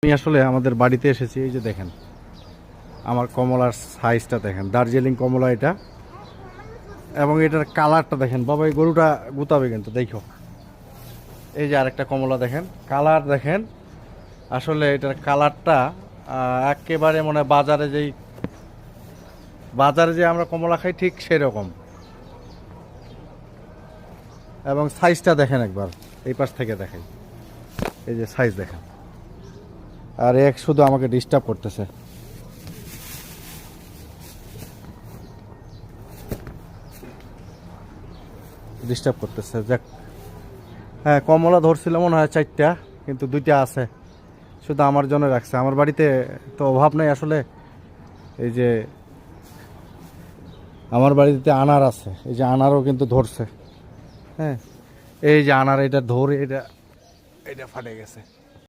আমি আসলে আমাদের বাড়িতে এসেছি। এই যে দেখেন আমার কমলার সাইজটা দেখেন, দার্জিলিং কমলা এটা, এবং এটার কালারটা দেখেন। বাবা এই গরুটা গুতাবে কিন্তু দেখো। এই যে আরেকটা কমলা দেখেন, কালার দেখেন। আসলে এটার কালারটা একেবারে মনে হয় বাজারে যে আমরা কমলা খাই ঠিক সেরকম। এবং সাইজটা দেখেন একবার, এই পাশ থেকে দেখাই। এই যে সাইজ দেখেন। আর এক শুধু আমাকে ডিস্টার্ব করতেছে। যাক, হ্যাঁ কমলা ধরছিল মনে হয় 4টা, কিন্তু 2টা আছে, শুধু আমার জন্য রাখছে। আমার বাড়িতে তো অভাব নেই আসলে। এই যে আমার বাড়িতে আনার আছে, এই যে আনারও কিন্তু ধরছে। হ্যাঁ, এই যে আনার, এটা ধরে এটা এটা ফাটে গেছে।